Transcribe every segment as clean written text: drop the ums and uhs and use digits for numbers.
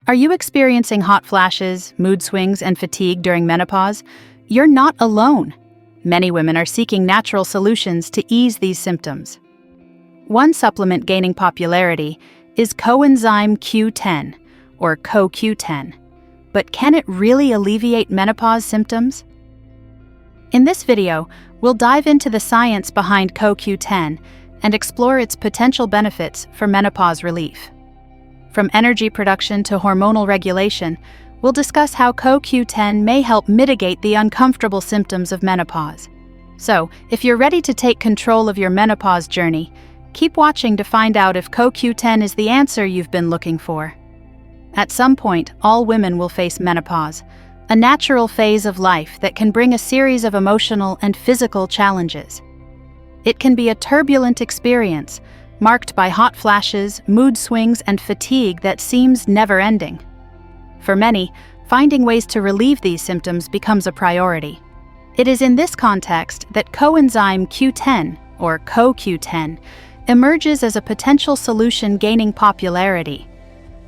Are you experiencing hot flashes, mood swings, and fatigue during menopause? You're not alone. Many women are seeking natural solutions to ease these symptoms. One supplement gaining popularity is Coenzyme Q10, or COQ10. But can it really alleviate menopause symptoms? In this video, we'll dive into the science behind COQ10 and explore its potential benefits for menopause relief. From energy production to hormonal regulation, we'll discuss how COQ10 may help mitigate the uncomfortable symptoms of menopause. So, if you're ready to take control of your menopause journey, keep watching to find out if COQ10 is the answer you've been looking for. At some point, all women will face menopause, a natural phase of life that can bring a series of emotional and physical challenges. It can be a turbulent experience, marked by hot flashes, mood swings, and fatigue that seems never-ending. For many, finding ways to relieve these symptoms becomes a priority. It is in this context that Coenzyme Q10, or CoQ10, emerges as a potential solution gaining popularity.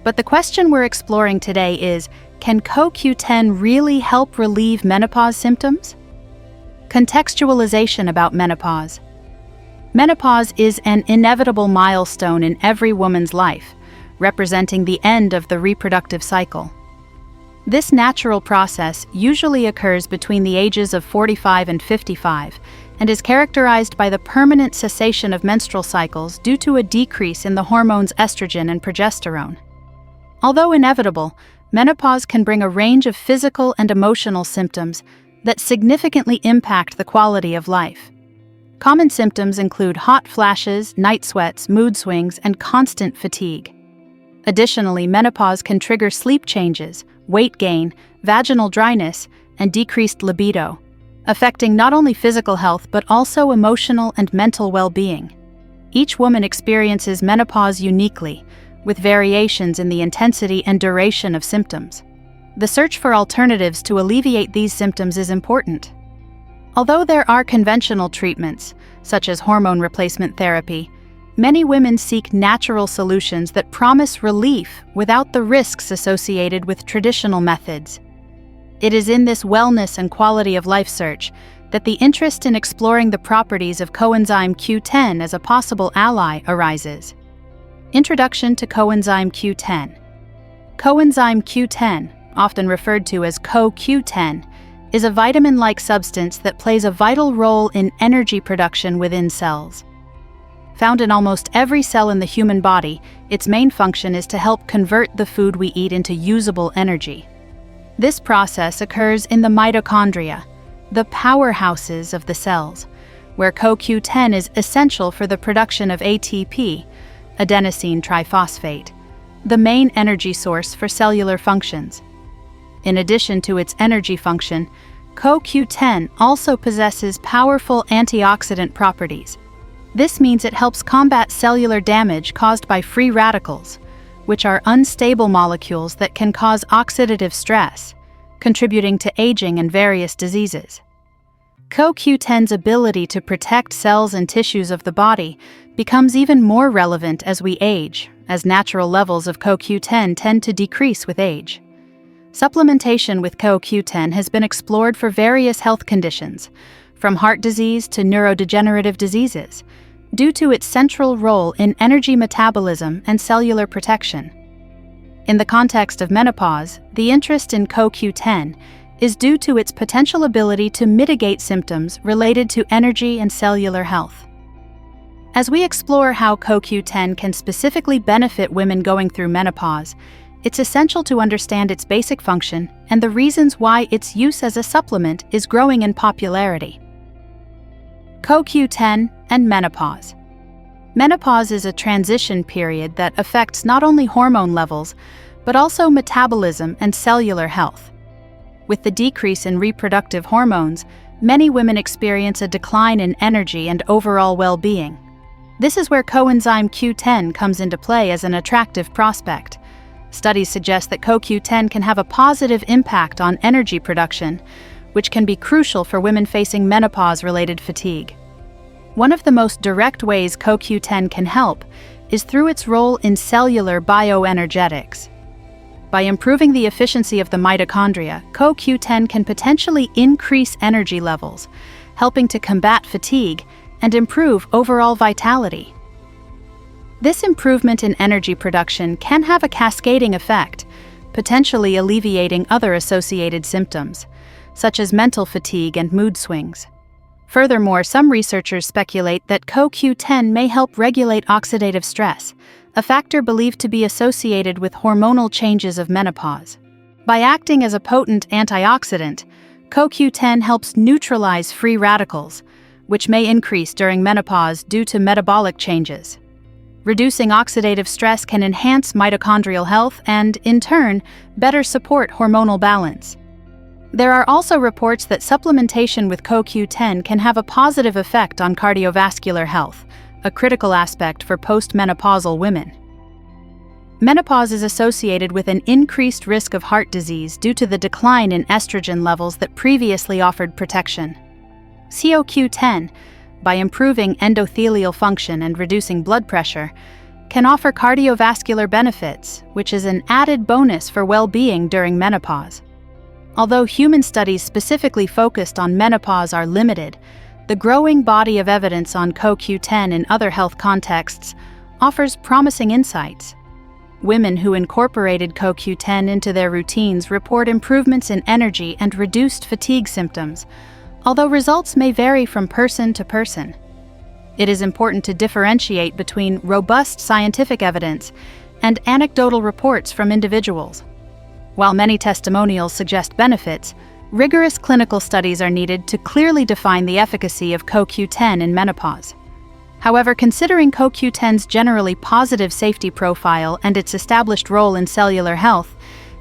But the question we're exploring today is, can CoQ10 really help relieve menopause symptoms? Contextualization about menopause. Menopause is an inevitable milestone in every woman's life, representing the end of the reproductive cycle. This natural process usually occurs between the ages of 45 and 55 and is characterized by the permanent cessation of menstrual cycles due to a decrease in the hormones estrogen and progesterone. Although inevitable, menopause can bring a range of physical and emotional symptoms that significantly impact the quality of life. Common symptoms include hot flashes, night sweats, mood swings, and constant fatigue. Additionally, menopause can trigger sleep changes, weight gain, vaginal dryness, and decreased libido, affecting not only physical health but also emotional and mental well-being. Each woman experiences menopause uniquely, with variations in the intensity and duration of symptoms. The search for alternatives to alleviate these symptoms is important. Although there are conventional treatments, such as hormone replacement therapy, many women seek natural solutions that promise relief without the risks associated with traditional methods. It is in this wellness and quality of life search that the interest in exploring the properties of Coenzyme Q10 as a possible ally arises. Introduction to Coenzyme Q10. Coenzyme Q10, often referred to as CoQ10, is a vitamin-like substance that plays a vital role in energy production within cells. Found in almost every cell in the human body, its main function is to help convert the food we eat into usable energy. This process occurs in the mitochondria, the powerhouses of the cells, where CoQ10 is essential for the production of ATP, adenosine triphosphate, the main energy source for cellular functions. In addition to its energy function, CoQ10 also possesses powerful antioxidant properties. This means it helps combat cellular damage caused by free radicals, which are unstable molecules that can cause oxidative stress, contributing to aging and various diseases. CoQ10's ability to protect cells and tissues of the body becomes even more relevant as we age, as natural levels of CoQ10 tend to decrease with age. Supplementation with CoQ10 has been explored for various health conditions, from heart disease to neurodegenerative diseases, due to its central role in energy metabolism and cellular protection. In the context of menopause, the interest in CoQ10 is due to its potential ability to mitigate symptoms related to energy and cellular health. As we explore how CoQ10 can specifically benefit women going through menopause, it's essential to understand its basic function and the reasons why its use as a supplement is growing in popularity. CoQ10 and menopause. Menopause is a transition period that affects not only hormone levels, but also metabolism and cellular health. With the decrease in reproductive hormones, many women experience a decline in energy and overall well-being. This is where Coenzyme Q10 comes into play as an attractive prospect. Studies suggest that CoQ10 can have a positive impact on energy production, which can be crucial for women facing menopause-related fatigue. One of the most direct ways CoQ10 can help is through its role in cellular bioenergetics. By improving the efficiency of the mitochondria, CoQ10 can potentially increase energy levels, helping to combat fatigue and improve overall vitality. This improvement in energy production can have a cascading effect, potentially alleviating other associated symptoms, such as mental fatigue and mood swings. Furthermore, some researchers speculate that CoQ10 may help regulate oxidative stress, a factor believed to be associated with hormonal changes of menopause. By acting as a potent antioxidant, CoQ10 helps neutralize free radicals, which may increase during menopause due to metabolic changes. Reducing oxidative stress can enhance mitochondrial health and, in turn, better support hormonal balance. There are also reports that supplementation with CoQ10 can have a positive effect on cardiovascular health, a critical aspect for postmenopausal women. Menopause is associated with an increased risk of heart disease due to the decline in estrogen levels that previously offered protection. COQ10, by improving endothelial function and reducing blood pressure, can offer cardiovascular benefits, which is an added bonus for well-being during menopause. Although human studies specifically focused on menopause are limited, the growing body of evidence on CoQ10 in other health contexts offers promising insights. Women who incorporated CoQ10 into their routines report improvements in energy and reduced fatigue symptoms, although results may vary from person to person. It is important to differentiate between robust scientific evidence and anecdotal reports from individuals. While many testimonials suggest benefits, rigorous clinical studies are needed to clearly define the efficacy of CoQ10 in menopause. However, considering CoQ10's generally positive safety profile and its established role in cellular health,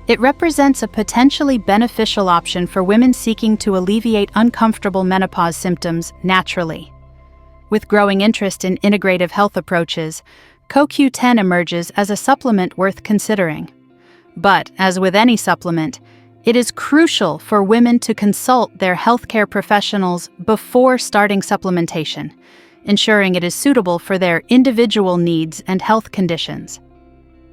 it represents a potentially beneficial option for women seeking to alleviate uncomfortable menopause symptoms naturally. With growing interest in integrative health approaches, CoQ10 emerges as a supplement worth considering. But, as with any supplement, it is crucial for women to consult their healthcare professionals before starting supplementation, ensuring it is suitable for their individual needs and health conditions.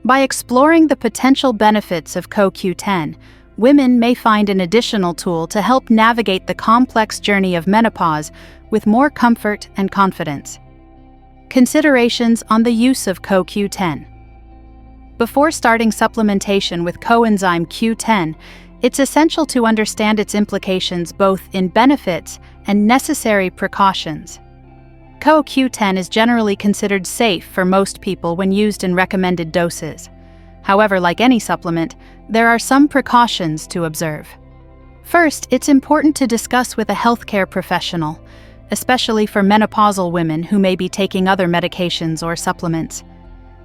By exploring the potential benefits of CoQ10, women may find an additional tool to help navigate the complex journey of menopause with more comfort and confidence. Considerations on the use of CoQ10. Before starting supplementation with Coenzyme Q10, it's essential to understand its implications both in benefits and necessary precautions. CoQ10 is generally considered safe for most people when used in recommended doses. However, like any supplement, there are some precautions to observe. First, it's important to discuss with a healthcare professional, especially for menopausal women who may be taking other medications or supplements.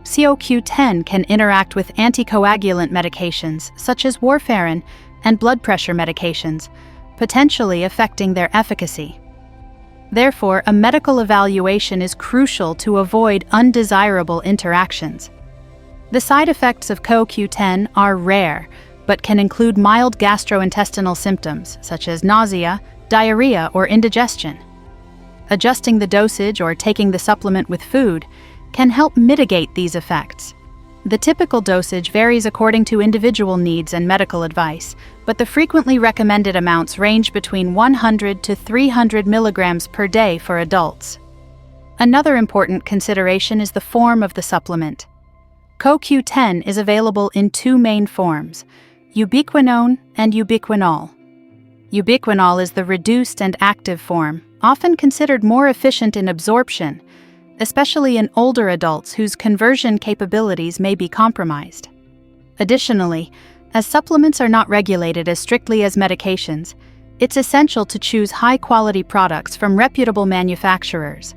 COQ10 can interact with anticoagulant medications such as warfarin and blood pressure medications, potentially affecting their efficacy. Therefore, a medical evaluation is crucial to avoid undesirable interactions. The side effects of CoQ10 are rare, but can include mild gastrointestinal symptoms such as nausea, diarrhea, or indigestion. Adjusting the dosage or taking the supplement with food can help mitigate these effects. The typical dosage varies according to individual needs and medical advice, but the frequently recommended amounts range between 100 to 300 milligrams per day for adults. Another important consideration is the form of the supplement. CoQ10 is available in two main forms, ubiquinone and ubiquinol. Ubiquinol is the reduced and active form, often considered more efficient in absorption, especially in older adults whose conversion capabilities may be compromised. Additionally, as supplements are not regulated as strictly as medications, it's essential to choose high-quality products from reputable manufacturers.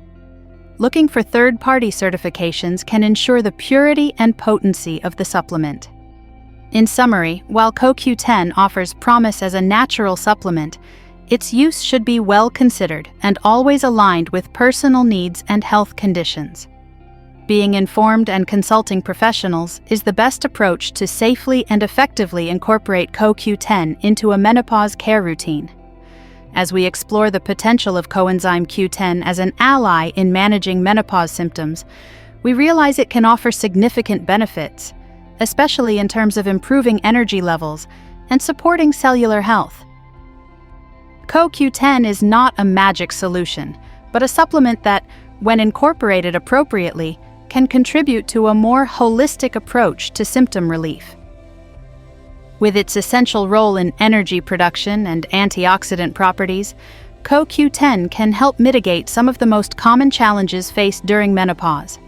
Looking for third-party certifications can ensure the purity and potency of the supplement. In summary, while CoQ10 offers promise as a natural supplement, its use should be well considered and always aligned with personal needs and health conditions. Being informed and consulting professionals is the best approach to safely and effectively incorporate CoQ10 into a menopause care routine. As we explore the potential of Coenzyme Q10 as an ally in managing menopause symptoms, we realize it can offer significant benefits. especially in terms of improving energy levels and supporting cellular health. COQ10 is not a magic solution, but a supplement that, when incorporated appropriately, can contribute to a more holistic approach to symptom relief. With its essential role in energy production and antioxidant properties, CoQ10 can help mitigate some of the most common challenges faced during menopause.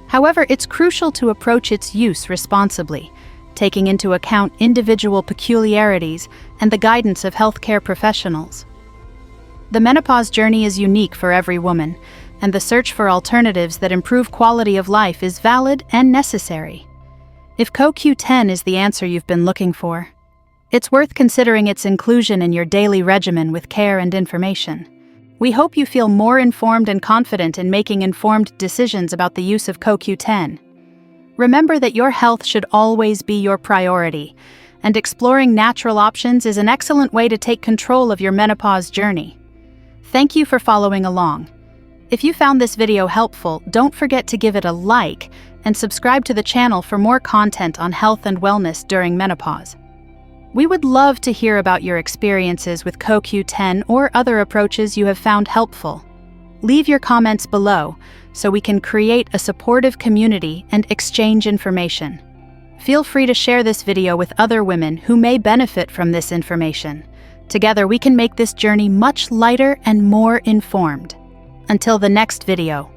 However, it's crucial to approach its use responsibly, taking into account individual peculiarities and the guidance of healthcare professionals. The menopause journey is unique for every woman, and the search for alternatives that improve quality of life is valid and necessary. If CoQ10 is the answer you've been looking for, it's worth considering its inclusion in your daily regimen with care and information. We hope you feel more informed and confident in making informed decisions about the use of CoQ10. Remember that your health should always be your priority, and exploring natural options is an excellent way to take control of your menopause journey. Thank you for following along. If you found this video helpful, don't forget to give it a like and subscribe to the channel for more content on health and wellness during menopause. We would love to hear about your experiences with CoQ10 or other approaches you have found helpful. Leave your comments below so we can create a supportive community and exchange information. Feel free to share this video with other women who may benefit from this information. Together we can make this journey much lighter and more informed. Until the next video.